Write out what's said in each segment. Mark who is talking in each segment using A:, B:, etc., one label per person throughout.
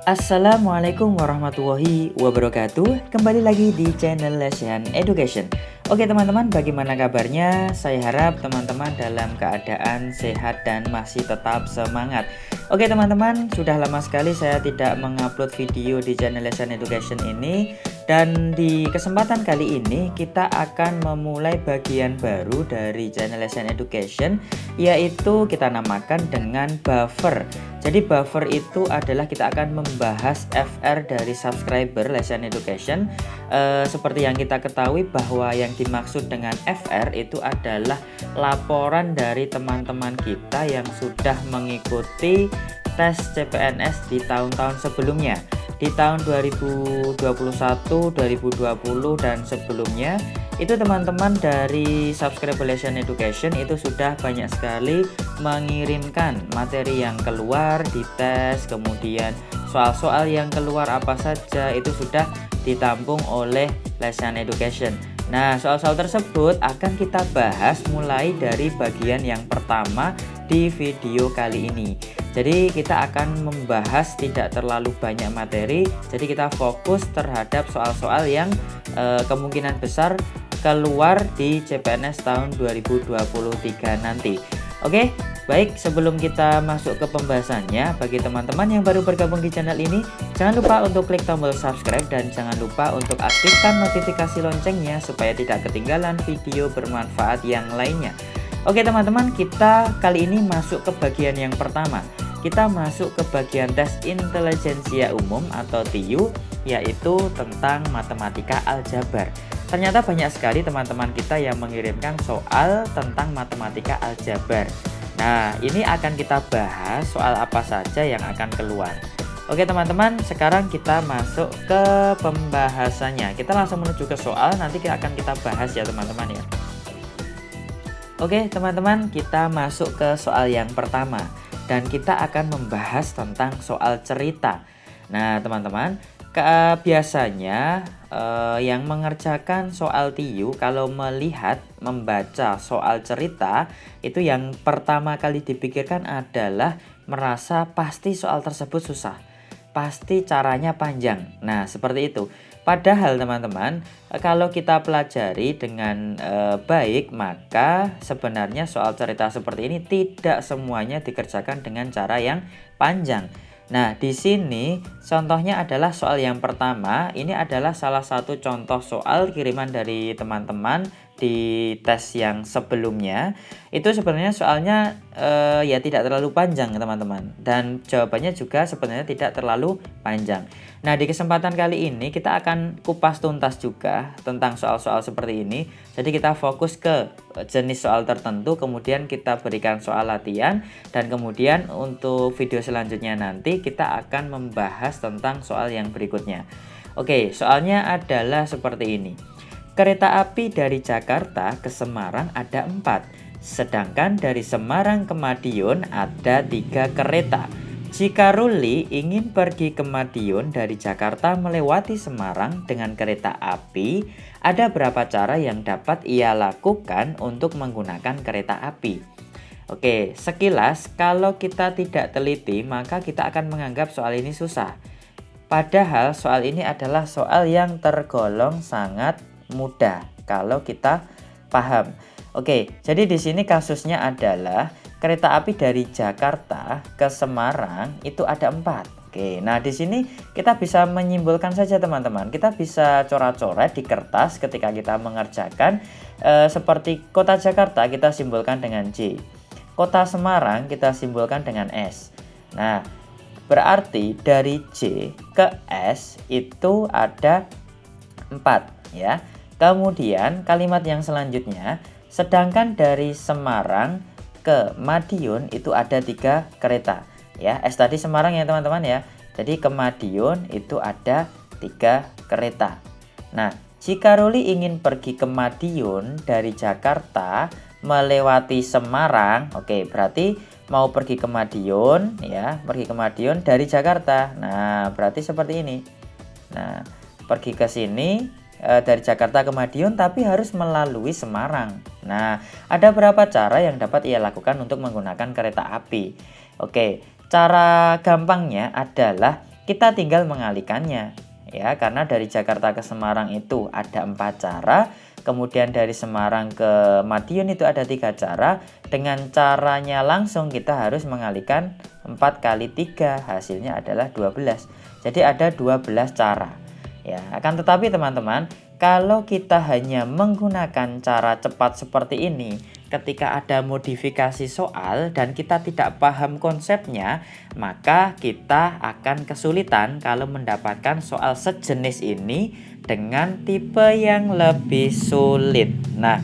A: Assalamualaikum warahmatullahi wabarakatuh. Kembali lagi di channel Lesian Education. Oke teman-teman, bagaimana kabarnya? Saya harap teman-teman dalam keadaan sehat dan masih tetap semangat. Oke teman-teman, sudah lama sekali saya tidak mengupload video di channel Lesian Education ini. Dan di kesempatan kali ini kita akan memulai bagian baru dari channel Lesian Education, yaitu kita namakan dengan buffer. Jadi buffer itu adalah kita akan membahas FR dari subscriber Lesian Education. Seperti yang kita ketahui bahwa yang dimaksud dengan FR itu adalah laporan dari teman-teman kita yang sudah mengikuti tes CPNS di tahun-tahun sebelumnya. Di tahun 2021, 2020 dan sebelumnya itu teman-teman dari subscriber Lesian Education itu sudah banyak sekali mengirimkan materi yang keluar di tes, kemudian soal-soal yang keluar apa saja itu sudah ditampung oleh Lesian Education. Nah, soal-soal tersebut akan kita bahas mulai dari bagian yang pertama di video kali ini. Jadi kita akan membahas tidak terlalu banyak materi, jadi kita fokus terhadap soal-soal yang kemungkinan besar keluar di CPNS tahun 2023 nanti. Oke, baik, sebelum kita masuk ke pembahasannya, bagi teman-teman yang baru bergabung di channel ini, jangan lupa untuk klik tombol subscribe dan jangan lupa untuk aktifkan notifikasi loncengnya supaya tidak ketinggalan video bermanfaat yang lainnya. Oke teman-teman, kita kali ini masuk ke bagian yang pertama. Kita masuk ke bagian tes intelijensia umum atau TIU, yaitu tentang matematika aljabar. Ternyata banyak sekali teman-teman kita yang mengirimkan soal tentang matematika aljabar. Nah, ini akan kita bahas soal apa saja yang akan keluar. Oke teman-teman, sekarang kita masuk ke pembahasannya. Kita langsung menuju ke soal, nanti akan kita bahas ya teman-teman ya. Oke teman-teman, kita masuk ke soal yang pertama. Dan kita akan membahas tentang soal cerita. Nah teman-teman, biasanya yang mengerjakan soal TIU kalau melihat membaca soal cerita itu yang pertama kali dipikirkan adalah merasa pasti soal tersebut susah, pasti caranya panjang. Nah seperti itu. Padahal teman-teman, kalau kita pelajari dengan baik, maka sebenarnya soal cerita seperti ini tidak semuanya dikerjakan dengan cara yang panjang. Nah, di sini contohnya adalah soal yang pertama. Ini adalah salah satu contoh soal kiriman dari teman-teman di tes yang sebelumnya. Itu sebenarnya soalnya ya tidak terlalu panjang teman-teman, dan jawabannya juga sebenarnya tidak terlalu panjang. Nah, di kesempatan kali ini kita akan kupas tuntas juga tentang soal-soal seperti ini. Jadi kita fokus ke jenis soal tertentu, kemudian kita berikan soal latihan, dan kemudian untuk video selanjutnya nanti kita akan membahas tentang soal yang berikutnya. Oke, soalnya adalah seperti ini. Kereta api dari Jakarta ke Semarang ada 4, sedangkan dari Semarang ke Madiun ada 3 kereta. Jika Ruli ingin pergi ke Madiun dari Jakarta melewati Semarang dengan kereta api, ada berapa cara yang dapat ia lakukan untuk menggunakan kereta api? Oke, sekilas kalau kita tidak teliti maka kita akan menganggap soal ini susah. Padahal soal ini adalah soal yang tergolong sangat mudah kalau kita paham. Oke, jadi di sini kasusnya adalah kereta api dari Jakarta ke Semarang itu ada 4. Oke, nah di sini kita bisa menyimpulkan saja teman-teman. Kita bisa coret-coret di kertas ketika kita mengerjakan. Seperti kota Jakarta kita simbolkan dengan J, kota Semarang kita simbolkan dengan S. Nah, berarti dari J ke S itu ada 4 ya. Kemudian kalimat yang selanjutnya, sedangkan dari Semarang ke Madiun itu ada 3 kereta ya. S tadi Semarang ya teman-teman ya. Jadi ke Madiun itu ada 3 kereta. Nah, jika Ruli ingin pergi ke Madiun dari Jakarta melewati Semarang, oke, berarti mau pergi ke Madiun ya, pergi ke Madiun dari Jakarta. Nah, berarti seperti ini. Nah, pergi ke sini dari Jakarta ke Madiun tapi harus melalui Semarang. Nah, ada berapa cara yang dapat ia lakukan untuk menggunakan kereta api? Oke, cara gampangnya adalah kita tinggal mengalihkannya ya, karena dari Jakarta ke Semarang itu ada 4 cara, kemudian dari Semarang ke Madiun itu ada 3 cara. Dengan caranya langsung kita harus mengalihkan 4 kali 3, hasilnya adalah 12. Jadi ada 12 cara ya. Akan tetapi teman-teman, kalau kita hanya menggunakan cara cepat seperti ini, ketika ada modifikasi soal dan kita tidak paham konsepnya, maka kita akan kesulitan kalau mendapatkan soal sejenis ini dengan tipe yang lebih sulit. Nah,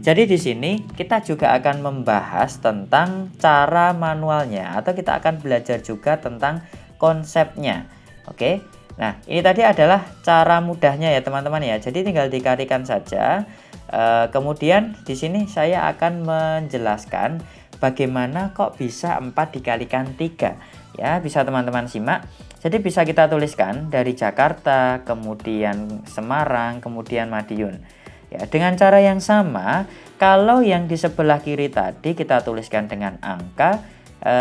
A: jadi di sini kita juga akan membahas tentang cara manualnya, atau kita akan belajar juga tentang konsepnya. Oke. Nah, ini tadi adalah cara mudahnya ya teman-teman ya. Jadi tinggal dikalikan saja. Kemudian di sini saya akan menjelaskan bagaimana kok bisa 4 dikalikan 3 ya, bisa teman-teman simak. Jadi bisa kita tuliskan dari Jakarta, kemudian Semarang, kemudian Madiun ya, dengan cara yang sama. Kalau yang di sebelah kiri tadi kita tuliskan dengan angka,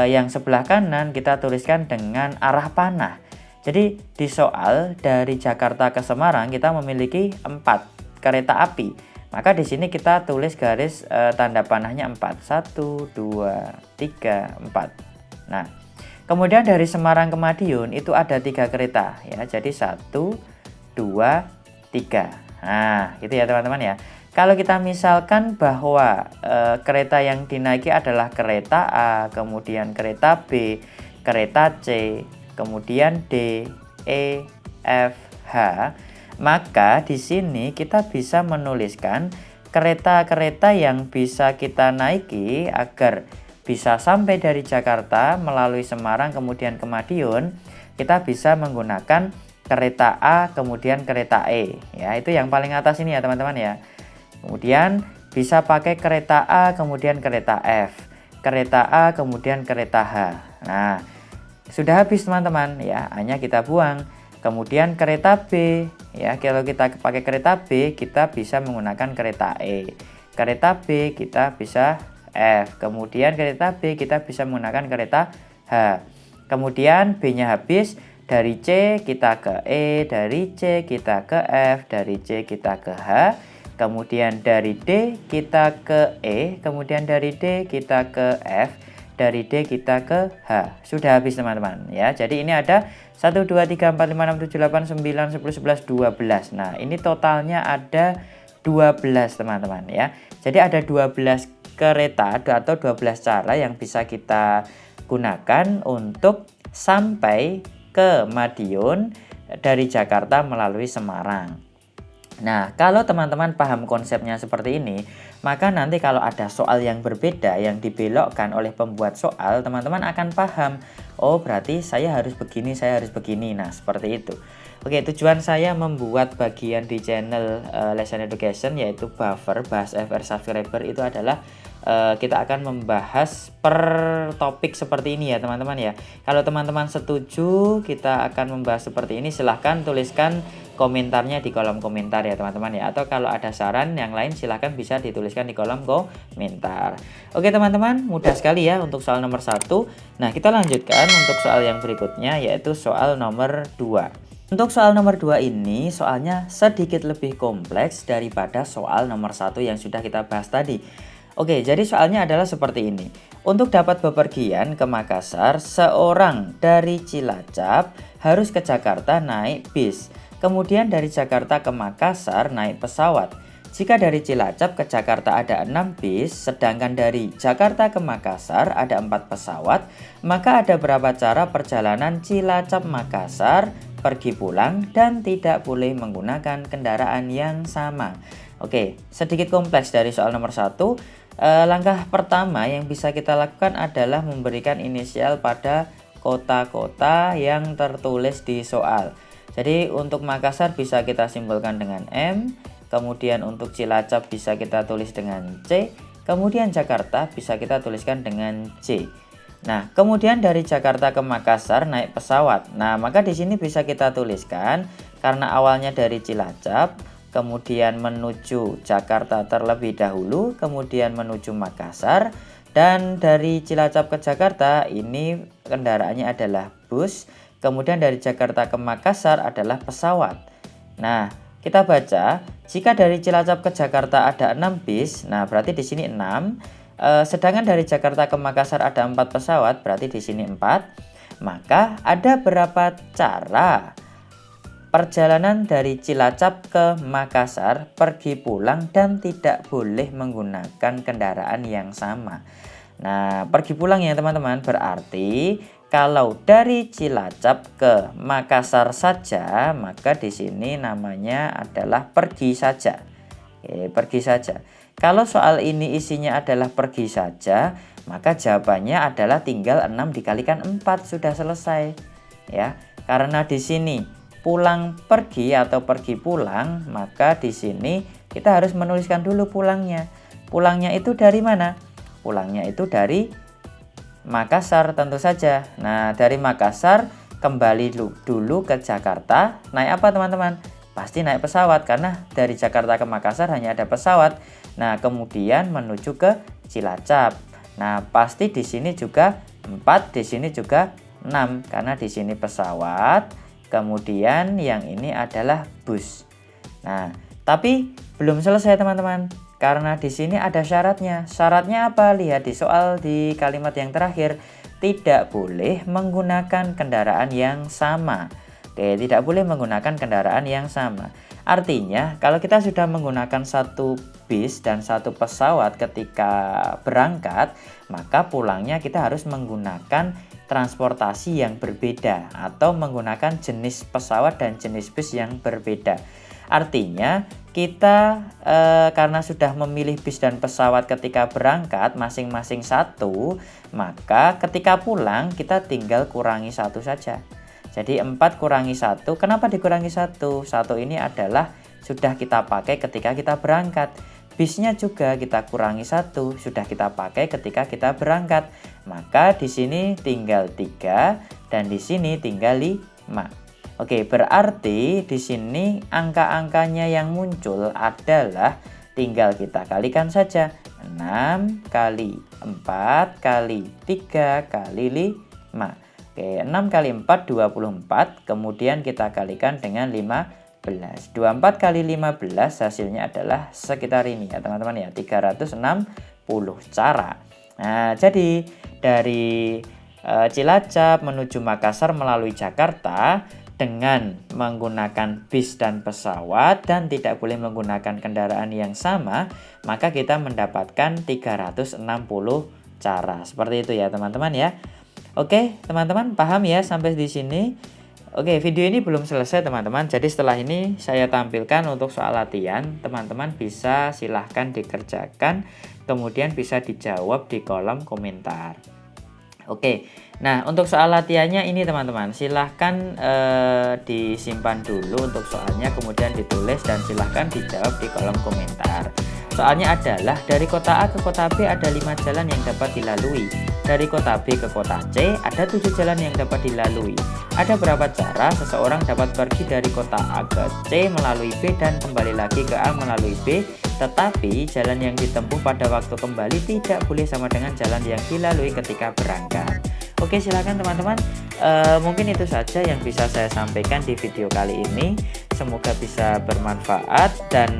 A: yang sebelah kanan kita tuliskan dengan arah panah. Jadi di soal dari Jakarta ke Semarang kita memiliki 4 kereta api. Maka di sini kita tulis garis tanda panahnya 4. 1, 2, 3, 4. Nah, kemudian dari Semarang ke Madiun itu ada 3 kereta ya. Jadi 1, 2, 3. Nah, gitu ya teman-teman ya. Kalau kita misalkan bahwa kereta yang dinaiki adalah kereta A, kemudian kereta B, kereta C, kemudian D, E, F, H, maka di sini kita bisa menuliskan kereta-kereta yang bisa kita naiki agar bisa sampai dari Jakarta melalui Semarang kemudian ke Madiun. Kita bisa menggunakan kereta A kemudian kereta E ya, itu yang paling atas ini ya teman-teman ya. Kemudian bisa pakai kereta A kemudian kereta F, kereta A kemudian kereta H. Nah, sudah habis teman-teman ya, hanya kita buang. Kemudian kereta B ya, kalau kita pakai kereta B kita bisa menggunakan kereta E, kereta B kita bisa F, kemudian kereta B kita bisa menggunakan kereta H. Kemudian B nya habis, dari C kita ke E, dari C kita ke F, dari C kita ke H, kemudian dari D kita ke E, kemudian dari D kita ke F, dari D kita ke H. Sudah habis teman-teman ya. Jadi ini ada 1, 2, 3, 4, 5, 6, 7, 8, 9, 10, 11, 12. Nah, ini totalnya ada 12 teman-teman ya. Jadi ada 12 kereta atau 12 cara yang bisa kita gunakan untuk sampai ke Madiun dari Jakarta melalui Semarang. Nah, kalau teman-teman paham konsepnya seperti ini, maka nanti kalau ada soal yang berbeda yang dibelokkan oleh pembuat soal, teman-teman akan paham, oh berarti saya harus begini, saya harus begini. Nah, seperti itu. Oke, tujuan saya membuat bagian di channel Lesson Education yaitu buffer, bahas FR subscriber itu adalah kita akan membahas per topik seperti ini ya teman-teman ya. Kalau teman-teman setuju kita akan membahas seperti ini, silahkan tuliskan komentarnya di kolom komentar ya teman-teman ya. Atau kalau ada saran yang lain silahkan bisa dituliskan di kolom komentar. Oke teman-teman, mudah sekali ya untuk soal nomor 1. Nah, kita lanjutkan untuk soal yang berikutnya yaitu soal nomor 2. Untuk soal nomor 2 ini soalnya sedikit lebih kompleks daripada soal nomor 1 yang sudah kita bahas tadi. Oke, jadi soalnya adalah seperti ini. Untuk dapat bepergian ke Makassar, seorang dari Cilacap harus ke Jakarta naik bis. Kemudian dari Jakarta ke Makassar naik pesawat. Jika dari Cilacap ke Jakarta ada 6 bis, sedangkan dari Jakarta ke Makassar ada 4 pesawat, maka ada berapa cara perjalanan Cilacap-Makassar pergi pulang dan tidak boleh menggunakan kendaraan yang sama. Oke, sedikit kompleks dari soal nomor 1. Langkah pertama yang bisa kita lakukan adalah memberikan inisial pada kota-kota yang tertulis di soal. Jadi untuk Makassar bisa kita simbolkan dengan M, kemudian untuk Cilacap bisa kita tulis dengan C, kemudian Jakarta bisa kita tuliskan dengan J. Nah, kemudian dari Jakarta ke Makassar naik pesawat. Nah, maka di sini bisa kita tuliskan karena awalnya dari Cilacap, kemudian menuju Jakarta terlebih dahulu, kemudian menuju Makassar, dan dari Cilacap ke Jakarta ini kendaraannya adalah bus, kemudian dari Jakarta ke Makassar adalah pesawat. Nah, kita baca, jika dari Cilacap ke Jakarta ada 6 bis, nah berarti di sini 6. Sedangkan dari Jakarta ke Makassar ada 4 pesawat, berarti di sini 4. Maka ada berapa cara perjalanan dari Cilacap ke Makassar pergi pulang dan tidak boleh menggunakan kendaraan yang sama. Nah, pergi pulang ya teman-teman, berarti kalau dari Cilacap ke Makassar saja, maka di sini namanya adalah pergi saja. Oke, pergi saja. Kalau soal ini isinya adalah pergi saja, maka jawabannya adalah tinggal 6 dikalikan 4, sudah selesai. Ya, karena di sini pulang pergi atau pergi pulang, maka di sini kita harus menuliskan dulu pulangnya. Pulangnya itu dari mana? Pulangnya itu dari Makassar tentu saja. Nah, dari Makassar kembali dulu ke Jakarta. Naik apa teman-teman? Pasti naik pesawat karena dari Jakarta ke Makassar hanya ada pesawat. Nah, kemudian menuju ke Cilacap. Nah, pasti di sini juga 4, di sini juga 6 karena di sini pesawat. Kemudian yang ini adalah bus. Nah, tapi belum selesai teman-teman. Karena di sini ada syaratnya. Syaratnya apa? Lihat di soal di kalimat yang terakhir. Tidak boleh menggunakan kendaraan yang sama. Oke, tidak boleh menggunakan kendaraan yang sama. Artinya, kalau kita sudah menggunakan satu bis dan satu pesawat ketika berangkat, maka pulangnya kita harus menggunakan transportasi yang berbeda atau menggunakan jenis pesawat dan jenis bis yang berbeda. Artinya kita karena sudah memilih bis dan pesawat ketika berangkat masing-masing satu, maka ketika pulang kita tinggal kurangi satu saja. Jadi 4 kurangi 1, kenapa dikurangi 1? 1 ini adalah sudah kita pakai ketika kita berangkat. Bisnya juga kita kurangi 1, sudah kita pakai ketika kita berangkat. Maka di sini tinggal 3 dan di sini tinggal 5. Oke, berarti di sini angka-angkanya yang muncul adalah tinggal kita kalikan saja. 6 kali 4 kali 3 kali 5. Oke, 6 kali 4 24, kemudian kita kalikan dengan 15. 24 kali 15 hasilnya adalah sekitar ini ya teman-teman ya, 360 cara. Nah, jadi dari Cilacap menuju Makassar melalui Jakarta dengan menggunakan bis dan pesawat dan tidak boleh menggunakan kendaraan yang sama, maka kita mendapatkan 360 cara. Seperti itu ya teman-teman ya. Oke, teman-teman paham ya sampai di sini? Oke, video ini belum selesai teman-teman. Jadi setelah ini saya tampilkan untuk soal latihan. Teman-teman bisa silahkan dikerjakan, kemudian bisa dijawab di kolom komentar. Oke, nah untuk soal latihannya ini teman-teman, silahkan disimpan dulu untuk soalnya, kemudian ditulis dan silahkan dijawab di kolom komentar. Soalnya adalah dari kota A ke kota B ada 5 jalan yang dapat dilalui. Dari kota B ke kota C ada 7 jalan yang dapat dilalui. Ada berapa cara seseorang dapat pergi dari kota A ke C melalui B dan kembali lagi ke A melalui B, tetapi jalan yang ditempuh pada waktu kembali tidak boleh sama dengan jalan yang dilalui ketika berangkat. Oke, silakan teman-teman. Mungkin itu saja yang bisa saya sampaikan di video kali ini. Semoga bisa bermanfaat dan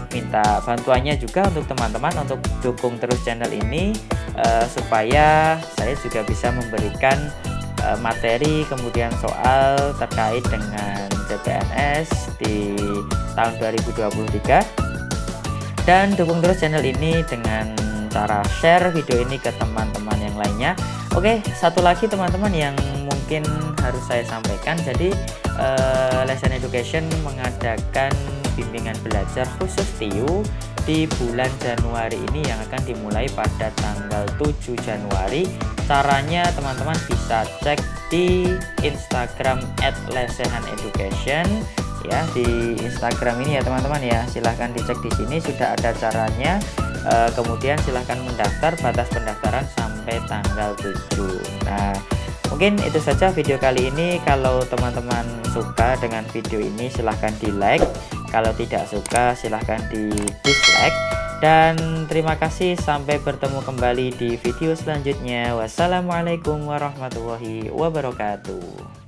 A: minta bantuannya juga untuk teman-teman untuk dukung terus channel ini supaya saya juga bisa memberikan materi kemudian soal terkait dengan CPNS di tahun 2023, dan dukung terus channel ini dengan cara share video ini ke teman-teman yang lainnya. Oke, satu lagi teman-teman yang mungkin harus saya sampaikan, jadi Lesson Education mengadakan bimbingan belajar khusus TIU di bulan Januari ini yang akan dimulai pada tanggal 7 Januari. Caranya teman-teman bisa cek di Instagram @lesehaneducation ya, di Instagram ini ya teman-teman ya. Silahkan dicek di sini sudah ada caranya. Kemudian silahkan mendaftar, batas pendaftaran sampai tanggal 7. Nah, mungkin itu saja video kali ini. Kalau teman-teman suka dengan video ini silahkan di like, kalau tidak suka silahkan di dislike. Dan terima kasih, sampai bertemu kembali di video selanjutnya. Wassalamualaikum warahmatullahi wabarakatuh.